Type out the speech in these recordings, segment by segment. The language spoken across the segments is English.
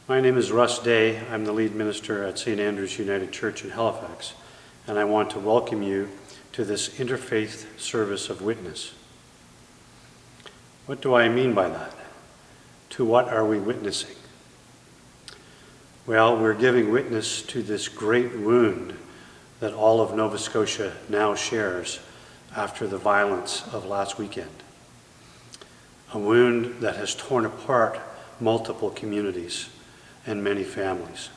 My name is Russ Daye. I'm the lead minister at St. Andrew's United Church in Halifax, and I want to welcome you to this Interfaith service of witness. What do I mean by that? To what are we witnessing? Well, we're giving witness to this great wound that all of Nova Scotia now shares after the violence of last weekend. A wound that has torn apart multiple communities and many families.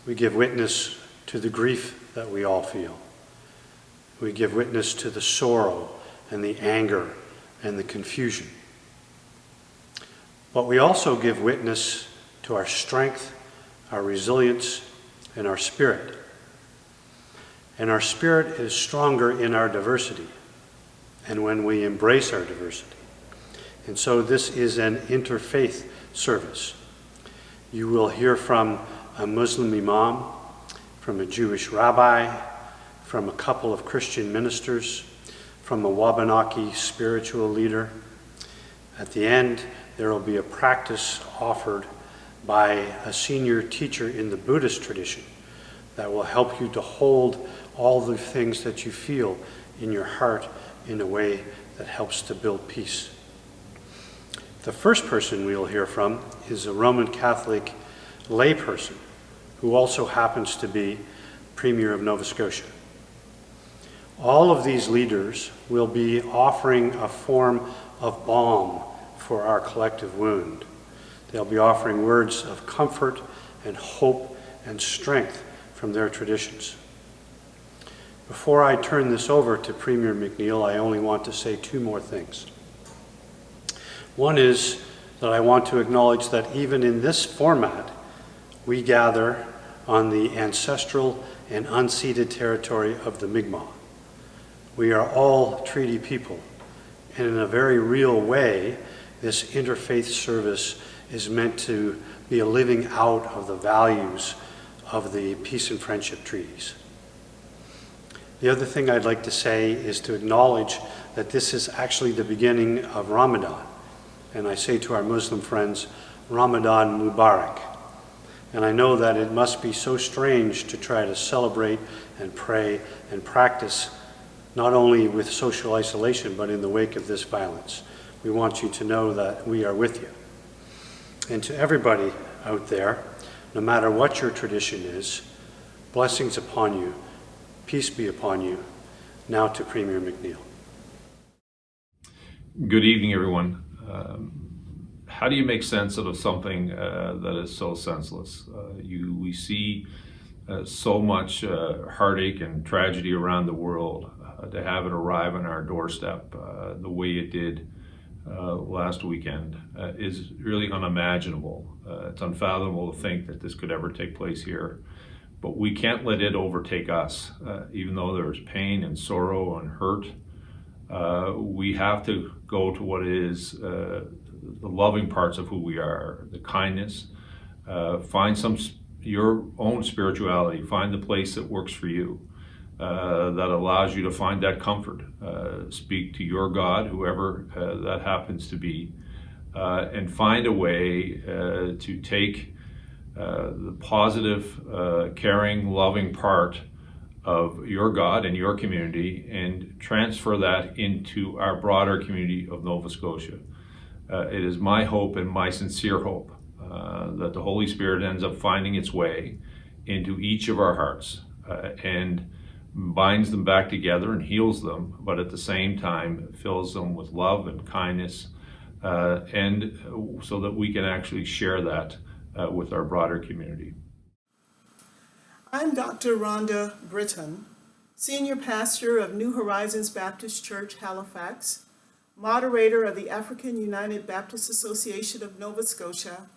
We give witness to the grief that we all feel. We give witness to the sorrow and the anger and the confusion. But we also give witness to our strength, our resilience, and our spirit. And our spirit is stronger in our diversity and when we embrace our diversity. And so this is an interfaith service. You will hear from a Muslim Imam, from a Jewish Rabbi, from a couple of Christian ministers, from a Wabanaki spiritual leader. At the end, there will be a practice offered by a senior teacher in the Buddhist tradition that will help you to hold all the things that you feel in your heart in a way that helps to build peace. The first person we will hear from is a Roman Catholic layperson who also happens to be Premier of Nova Scotia. All of these leaders will be offering a form of balm for our collective wound. They'll be offering words of comfort and hope and strength from their traditions. Before I turn this over to Premier McNeil, I only want to say two more things. One is that I want to acknowledge that even in this format, we gather on the ancestral and unceded territory of the Mi'kmaq. We are all treaty people, and in a very real way, this interfaith service is meant to be a living out of the values of the peace and friendship treaties. The other thing I'd like to say is to acknowledge that this is actually the beginning of Ramadan. And I say to our Muslim friends, Ramadan Mubarak. And I know that it must be so strange to try to celebrate and pray and practice not only with social isolation, but in the wake of this violence. We want you to know that we are with you. And to everybody out there, no matter what your tradition is, blessings upon you, peace be upon you. Now to Premier McNeil. Good evening, everyone. How do you make sense out of something that is so senseless? We see so much heartache and tragedy around the world. To have it arrive on our doorstep the way it did last weekend is really unimaginable. It's unfathomable to think that this could ever take place here. But we can't let it overtake us. Even though there's pain and sorrow and hurt, we have to go to what is the loving parts of who we are, the kindness. Find your own spirituality. Find the place that works for you, that allows you to find that comfort. Speak to your God, whoever that happens to be, and find a way to take the positive, caring, loving part of your God and your community and transfer that into our broader community of Nova Scotia. It is my hope and my sincere hope that the Holy Spirit ends up finding its way into each of our hearts and binds them back together and heals them, but at the same time fills them with love and kindness, and so that we can actually share that with our broader community. I'm Dr. Rhonda Britton, Senior Pastor of New Horizons Baptist Church, Halifax, moderator of the African United Baptist Association of Nova Scotia,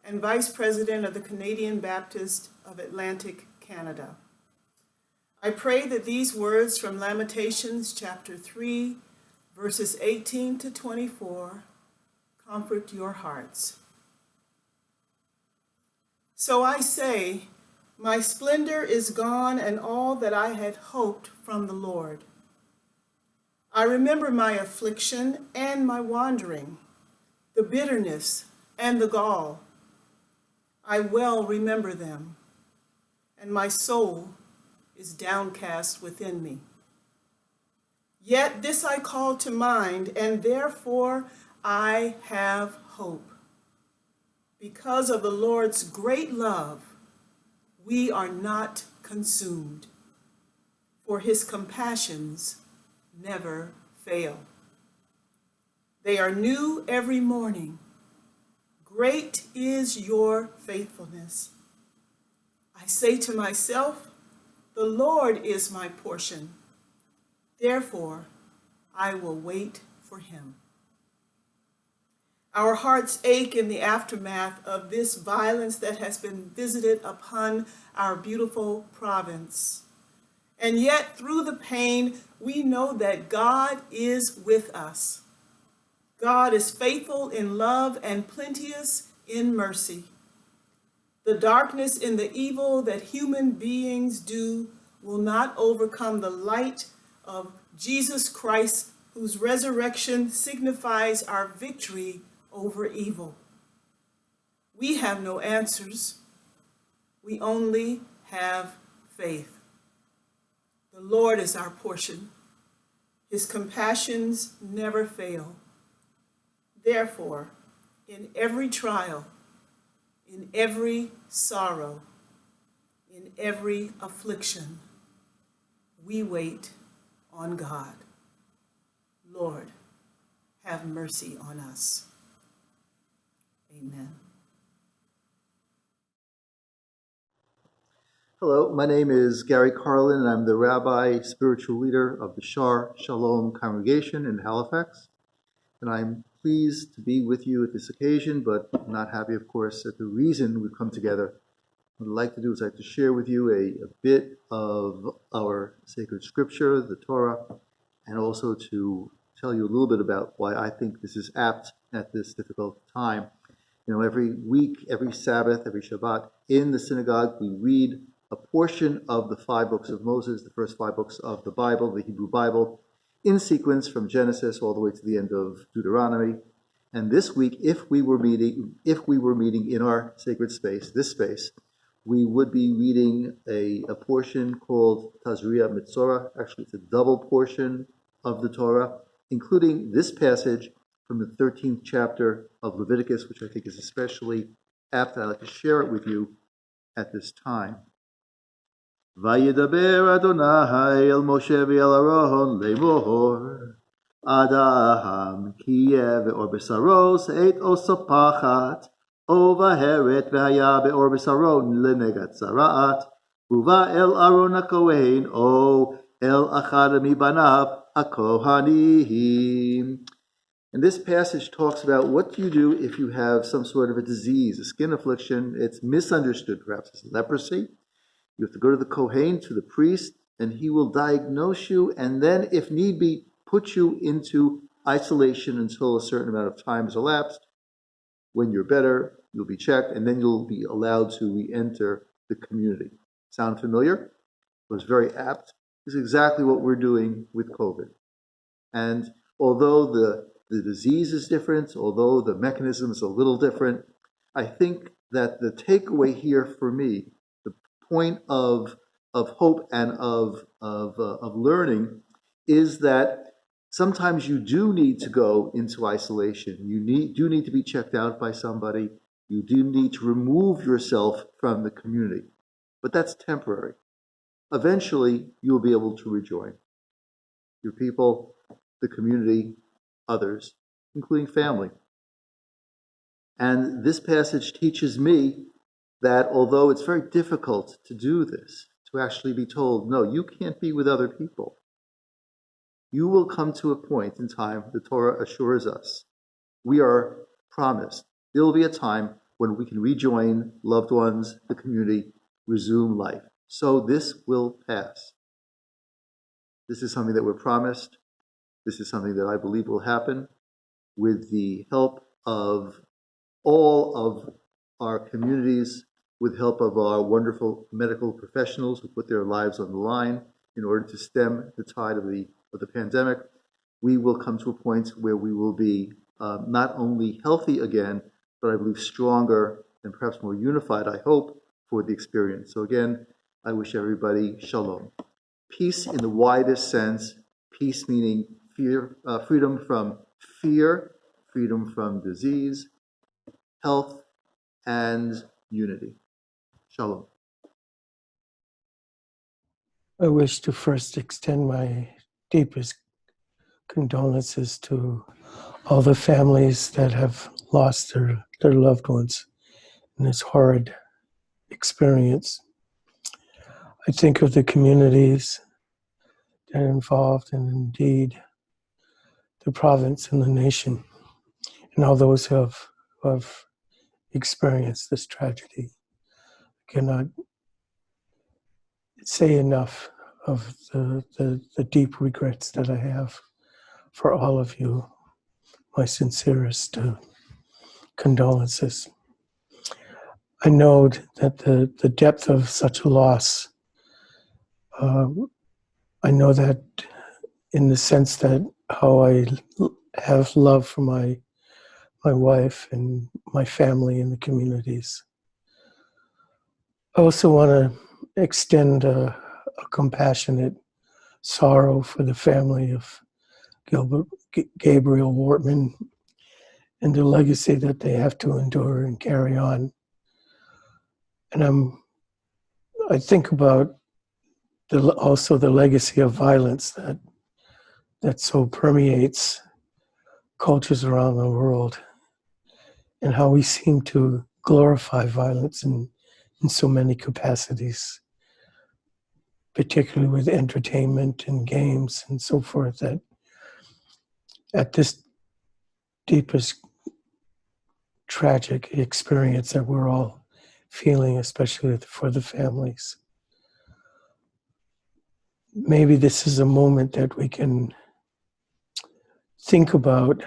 and Vice President of the Canadian Baptist of Atlantic Canada. I pray that these words from Lamentations chapter 3, verses 18 to 24, comfort your hearts. So I say, my splendor is gone and all that I had hoped from the Lord. I remember my affliction and my wandering, the bitterness and the gall, I well remember them, and my soul is downcast within me. Yet this I call to mind, and therefore I have hope. Because of the Lord's great love, we are not consumed, for his compassions never fail. They are new every morning. Great is your faithfulness. I say to myself, the Lord is my portion. Therefore, I will wait for him. Our hearts ache in the aftermath of this violence that has been visited upon our beautiful province. And yet, through the pain, we know that God is with us. God is faithful in love and plenteous in mercy. The darkness and the evil that human beings do will not overcome the light of Jesus Christ, whose resurrection signifies our victory over evil. We have no answers. We only have faith. The Lord is our portion. His compassions never fail. Therefore, in every trial, in every sorrow, in every affliction, we wait on God. Lord, have mercy on us. Amen. Hello, my name is Gary Carlin, and I'm the Rabbi, spiritual leader of the Shaar Shalom congregation in Halifax. And I'm pleased to be with you at this occasion, but not happy, of course, at the reason we've come together. What I'd like to do is I'd like to share with you a bit of our sacred scripture, the Torah, and also to tell you a little bit about why I think this is apt at this difficult time. You know, every week, every Sabbath, every Shabbat, in the synagogue, we read a portion of the 5 books of Moses, the first 5 books of the Bible, the Hebrew Bible, in sequence from Genesis all the way to the end of Deuteronomy. And this week, if we were meeting in our sacred space, this space, we would be reading a portion called Tazria Mitzorah. Actually, it's a double portion of the Torah, including this passage from the 13th chapter of Leviticus, which I think is especially apt. I'd like to share it with you at this time. Vayedaber Adonai el Moshe ve'el Aaron lemor Adam kiyeh ve'or besaros et osapachat ovaheret ve'haya be'or besaron lenegat zaraat uva el Aaron hakohen o el achad mibanav hakohanim. And this passage talks about what do you do if you have some sort of a disease, a skin affliction. It's misunderstood, perhaps it's leprosy. You have to go to the Kohen, to the priest, and he will diagnose you, and then, if need be, put you into isolation until a certain amount of time has elapsed. When you're better, you'll be checked, and then you'll be allowed to re-enter the community. Sound familiar? It was very apt. This is exactly what we're doing with COVID. And although the disease is different, although the mechanism is a little different, I think that the takeaway here for me, point of hope and of learning, is that sometimes you do need to go into isolation. You do need to be checked out by somebody. You do need to remove yourself from the community. But that's temporary. Eventually, you'll be able to rejoin your people, the community, others, including family. And this passage teaches me that although it's very difficult to do this, to actually be told, no, you can't be with other people, you will come to a point in time, the Torah assures us, we are promised, there will be a time when we can rejoin loved ones, the community, resume life. So this will pass. This is something that we're promised. This is something that I believe will happen with the help of all of our communities, with help of our wonderful medical professionals who put their lives on the line in order to stem the tide of the pandemic. We will come to a point where we will be not only healthy again, but I believe stronger and perhaps more unified, I hope, for the experience. So again, I wish everybody shalom. Peace in the widest sense, peace meaning freedom from fear, freedom from disease, health, and unity. Shalom. I wish to first extend my deepest condolences to all the families that have lost their loved ones in this horrid experience. I think of the communities that are involved, and indeed the province and the nation, and all those who have experienced this tragedy. I cannot say enough of the deep regrets that I have for all of you. My sincerest condolences. I know that the depth of such a loss, I know that in the sense that how I have love for my wife and my family and the communities. I also want to extend a compassionate sorrow for the family of Gabriel Wortman and the legacy that they have to endure and carry on. And I think about also the legacy of violence that so permeates cultures around the world, and how we seem to glorify violence in so many capacities, particularly with entertainment and games and so forth, that at this deepest tragic experience that we're all feeling, especially for the families. Maybe this is a moment that we can think about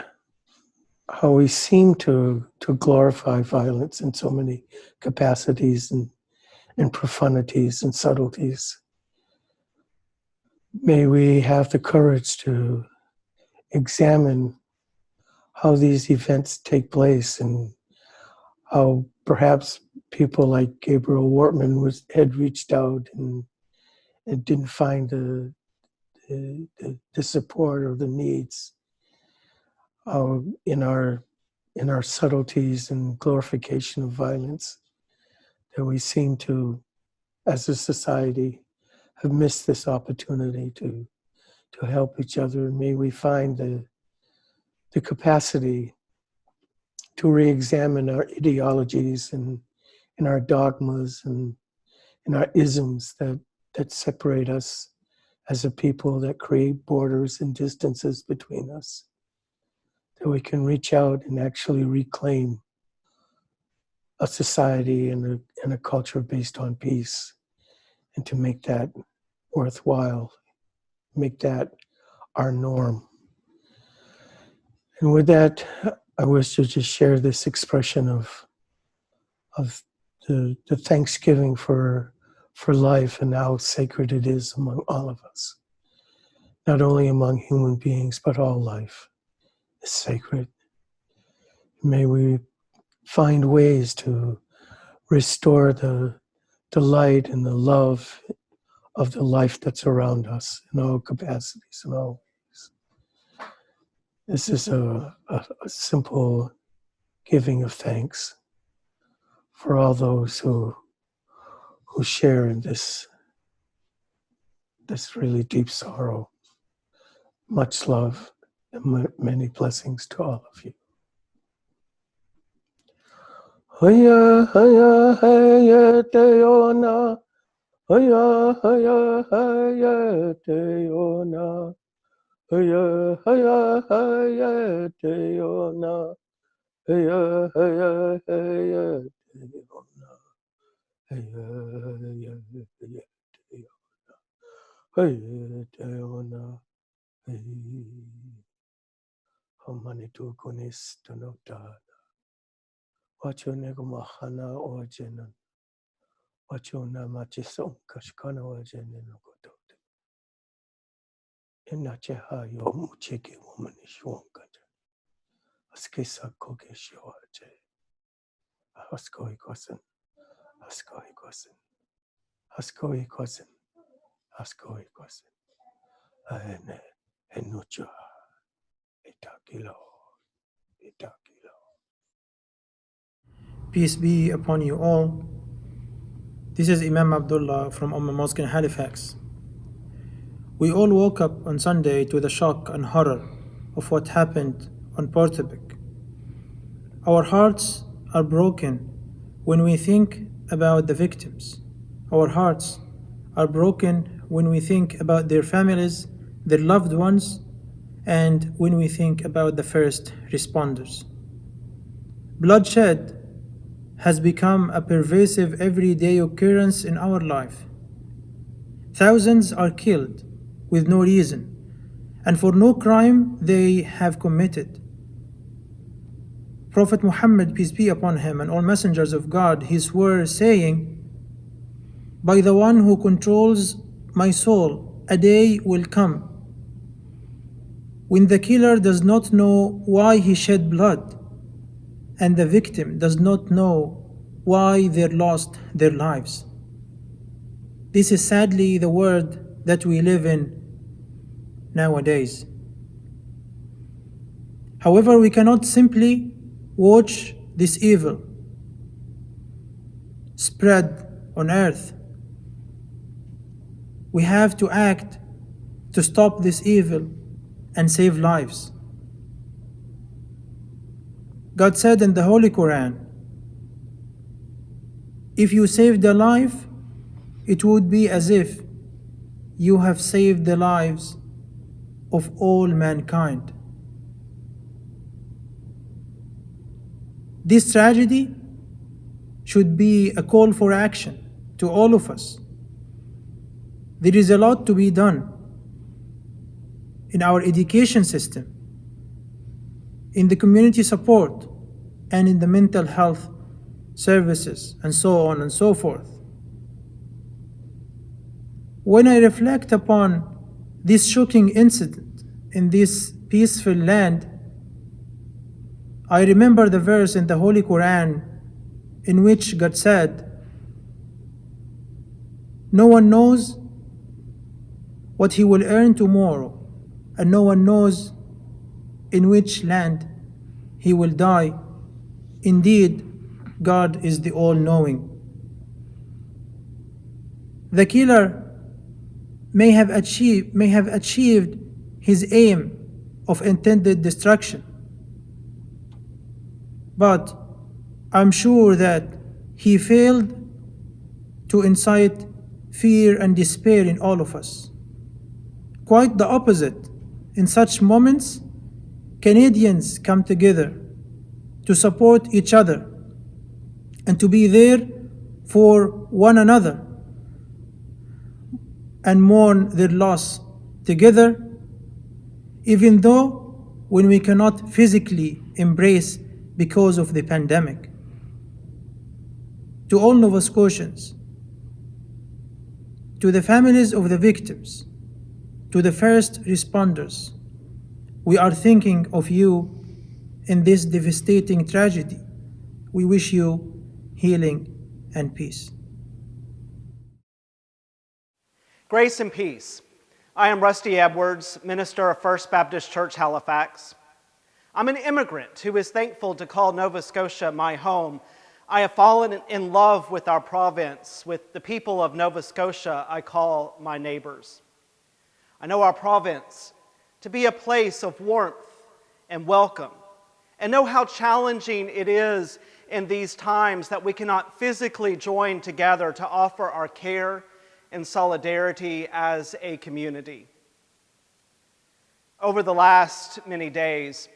how we seem to glorify violence in so many capacities and profundities and subtleties. May we have the courage to examine how these events take place and how perhaps people like Gabriel Wortman had reached out and didn't find the support or the needs in our subtleties and glorification of violence, that we seem to, as a society, have missed this opportunity to help each other. And may we find the capacity to re-examine our ideologies and our dogmas and our isms that separate us as a people, that create borders and distances between us, that we can reach out and actually reclaim a society and a culture based on peace, and to make that worthwhile, make that our norm. And with that, I wish to just share this expression of the thanksgiving for life and how sacred it is among all of us. Not only among human beings, but all life is sacred. May we find ways to restore the light and the love of the life that's around us in all capacities and all ways. This is a simple giving of thanks for all those who share in this really deep sorrow. Much love and many blessings to all of you. Haya haya haya teona, haya haya haya teona, haya haya haya teona, haya haya haya teona, haya haya haya teona, haya teona, hamanitu kunis tunota. Wacho nego mahana o jenan. Wacho na machisong kashkana o jenan o kotote. Inache ha yo mucheki womani shwonkata. Askesa koke shwache. Haskoi kosen, haskoi kosen, haskoi kosen, haskoi kosen. Ene, enucha, itakilo, itakilo. Peace be upon you all. This is Imam Abdallah from Ummah Mosque in Halifax. We all woke up on Sunday to the shock and horror of what happened on Portapique. Our hearts are broken when we think about the victims. Our hearts are broken when we think about their families, their loved ones, and when we think about the first responders. Bloodshed has become a pervasive everyday occurrence in our life. Thousands are killed with no reason and for no crime they have committed. Prophet Muhammad, peace be upon him, and all messengers of God, he swore, saying, "By the one who controls my soul, a day will come when the killer does not know why he shed blood, and the victim does not know why they lost their lives." This is sadly the world that we live in nowadays. However, we cannot simply watch this evil spread on earth. We have to act to stop this evil and save lives. God said in the Holy Quran, "If you saved a life, it would be as if you have saved the lives of all mankind." This tragedy should be a call for action to all of us. There is a lot to be done in our education system, in the community support, and in the mental health services, and so on and so forth. When I reflect upon this shocking incident in this peaceful land, I remember the verse in the Holy Quran in which God said, "No one knows what he will earn tomorrow, and no one knows in which land he will die. Indeed, God is the all-knowing." The killer may have achieved his aim of intended destruction, but I'm sure that he failed to incite fear and despair in all of us. Quite the opposite. In such moments, Canadians come together to support each other and to be there for one another and mourn their loss together, even though when we cannot physically embrace because of the pandemic. To all Nova Scotians, to the families of the victims, to the first responders, we are thinking of you in this devastating tragedy. We wish you healing and peace. Grace and peace. I am Rusty Edwards, minister of First Baptist Church, Halifax. I'm an immigrant who is thankful to call Nova Scotia my home. I have fallen in love with our province, with the people of Nova Scotia I call my neighbors. I know our province to be a place of warmth and welcome, and know how challenging it is in these times that we cannot physically join together to offer our care and solidarity as a community. Over the last many days,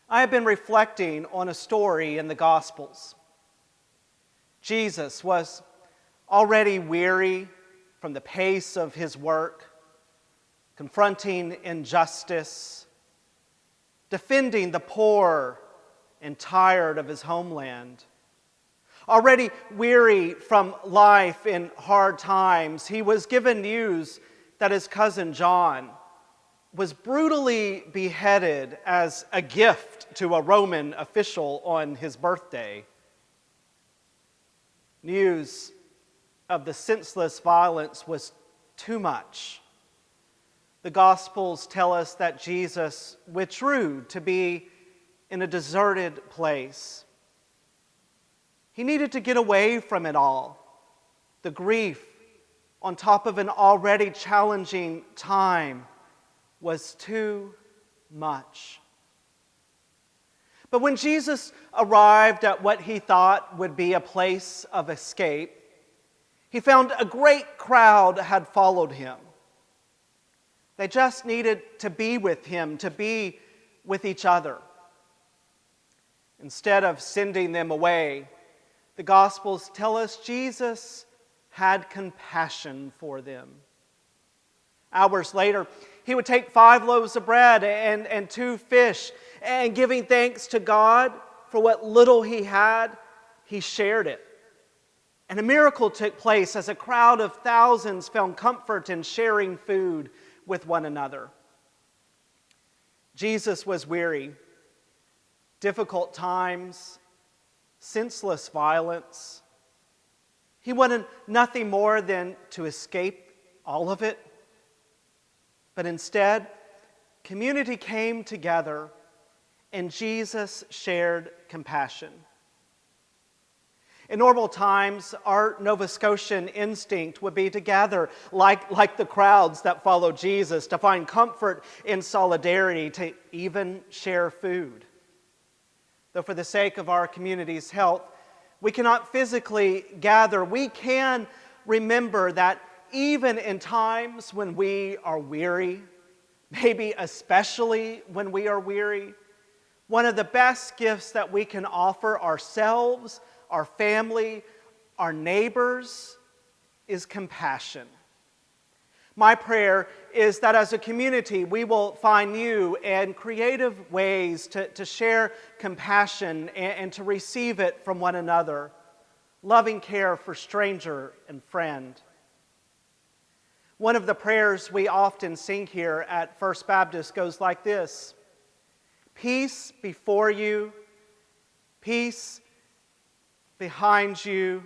I have been reflecting on a story in the Gospels. Jesus was already weary from the pace of his work, confronting injustice, defending the poor, and tired of his homeland. Already weary from life in hard times, he was given news that his cousin John was brutally beheaded as a gift to a Roman official on his birthday. News of the senseless violence was too much. The Gospels tell us that Jesus withdrew to be in a deserted place. He needed to get away from it all, the grief on top of an already challenging time was too much. But when Jesus arrived at what he thought would be a place of escape, he found a great crowd had followed him. They just needed to be with him, to be with each other. Instead of sending them away, the Gospels tell us Jesus had compassion for them. Hours later, he would take 5 loaves of bread and 2 fish, and giving thanks to God for what little he had, he shared it. And a miracle took place as a crowd of thousands found comfort in sharing food with one another. Jesus was weary. Difficult times, senseless violence. He wanted nothing more than to escape all of it. But instead, community came together and Jesus shared compassion. In normal times, our Nova Scotian instinct would be to gather like the crowds that followed Jesus, to find comfort in solidarity, to even share food. Though for the sake of our community's health, we cannot physically gather, we can remember that even in times when we are weary, maybe especially when we are weary, one of the best gifts that we can offer ourselves, our family, our neighbors, is compassion. My prayer is that as a community, we will find new and creative ways to share compassion and to receive it from one another, loving care for stranger and friend. One of the prayers we often sing here at First Baptist goes like this: peace before you, peace behind you,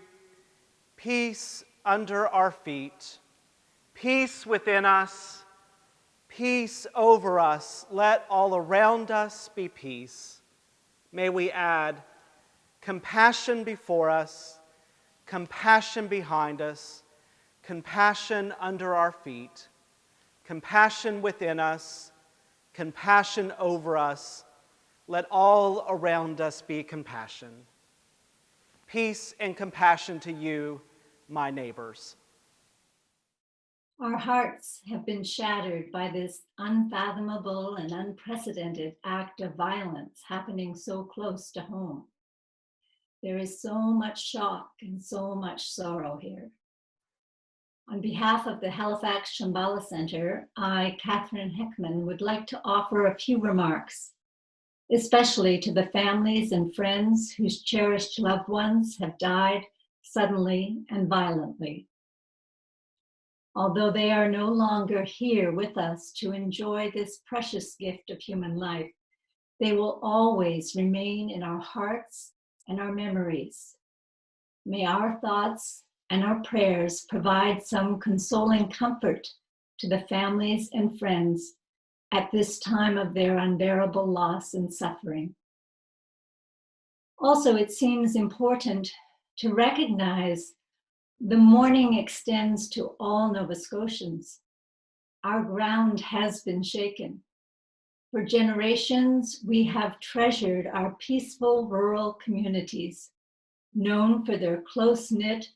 peace under our feet, peace within us, peace over us. Let all around us be peace. May we add compassion before us, compassion behind us, compassion under our feet, compassion within us, compassion over us. Let all around us be compassion. Peace and compassion to you, my neighbors. Our hearts have been shattered by this unfathomable and unprecedented act of violence happening so close to home. There is so much shock and so much sorrow here. On behalf of the Halifax Shambala Center, I, Kathryn Heckman, would like to offer a few remarks, especially to the families and friends whose cherished loved ones have died suddenly and violently. Although they are no longer here with us to enjoy this precious gift of human life, they will always remain in our hearts and our memories. May our thoughts and our prayers provide some consoling comfort to the families and friends at this time of their unbearable loss and suffering. Also, it seems important to recognize the mourning extends to all Nova Scotians. Our ground has been shaken. For generations, we have treasured our peaceful rural communities, known for their close-knit,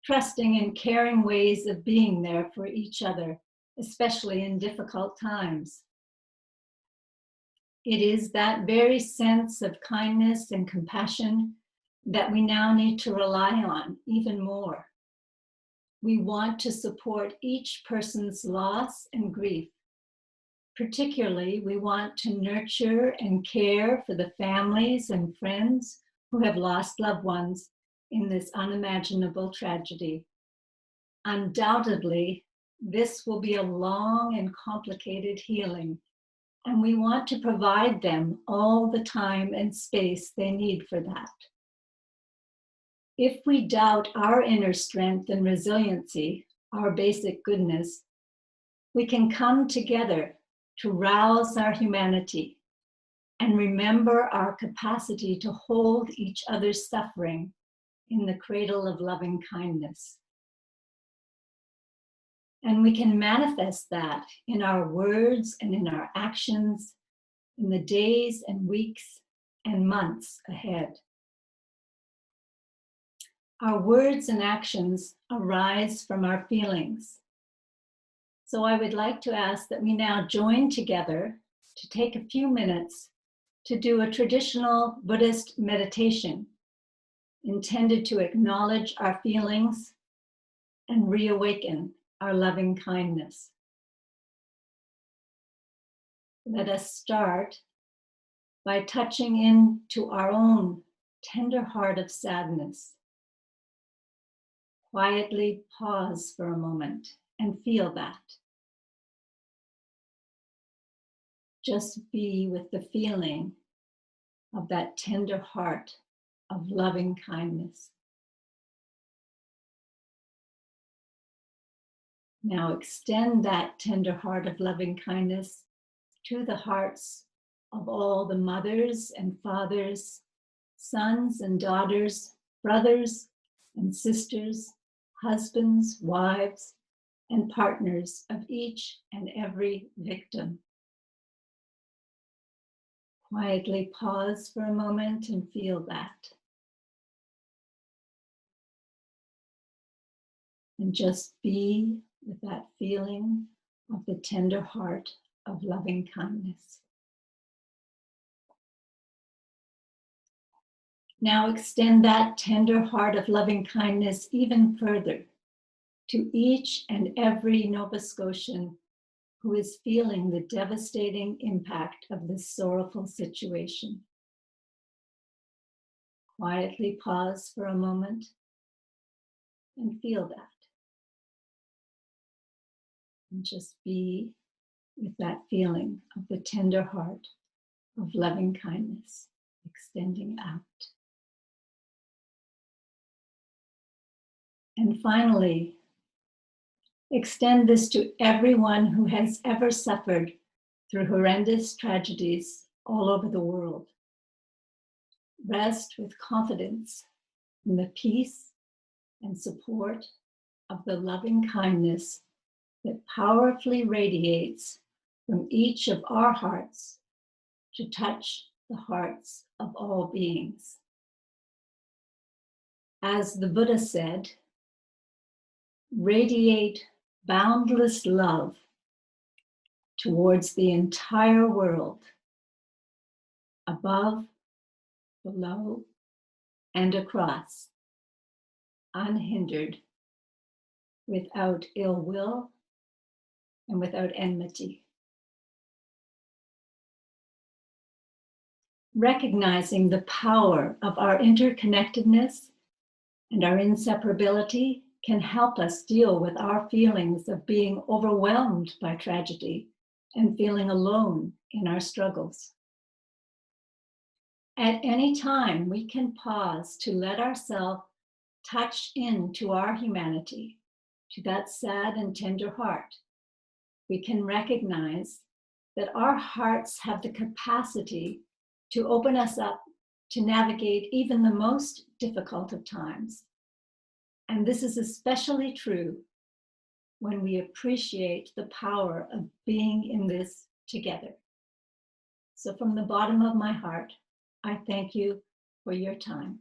trusting and caring ways of being there for each other, especially in difficult times. It is that very sense of kindness and compassion that we now need to rely on even more. We want to support each person's loss and grief. Particularly, we want to nurture and care for the families and friends who have lost loved ones in this unimaginable tragedy. Undoubtedly, this will be a long and complicated healing, and we want to provide them all the time and space they need for that. If we doubt our inner strength and resiliency, our basic goodness, we can come together to rouse our humanity and remember our capacity to hold each other's suffering in the cradle of loving kindness. And we can manifest that in our words and in our actions in the days and weeks and months ahead. Our words and actions arise from our feelings. So I would like to ask that we now join together to take a few minutes to do a traditional Buddhist meditation intended to acknowledge our feelings and reawaken our loving kindness. Let us start by touching into our own tender heart of sadness. Quietly pause for a moment and feel that. Just be with the feeling of that tender heart of loving kindness. Now extend that tender heart of loving kindness to the hearts of all the mothers and fathers, sons and daughters, brothers and sisters, husbands, wives, and partners of each and every victim. Quietly pause for a moment and feel that. And just be with that feeling of the tender heart of loving kindness. Now extend that tender heart of loving kindness even further to each and every Nova Scotian who is feeling the devastating impact of this sorrowful situation. Quietly pause for a moment and feel that. And just be with that feeling of the tender heart of loving kindness extending out. And finally, extend this to everyone who has ever suffered through horrendous tragedies all over the world. Rest with confidence in the peace and support of the loving kindness that powerfully radiates from each of our hearts to touch the hearts of all beings. As the Buddha said, radiate boundless love towards the entire world, above, below, and across, unhindered, without ill will and without enmity. Recognizing the power of our interconnectedness and our inseparability can help us deal with our feelings of being overwhelmed by tragedy and feeling alone in our struggles. At any time, we can pause to let ourselves touch into our humanity, to that sad and tender heart. We can recognize that our hearts have the capacity to open us up to navigate even the most difficult of times. And this is especially true when we appreciate the power of being in this together. So from the bottom of my heart, I thank you for your time.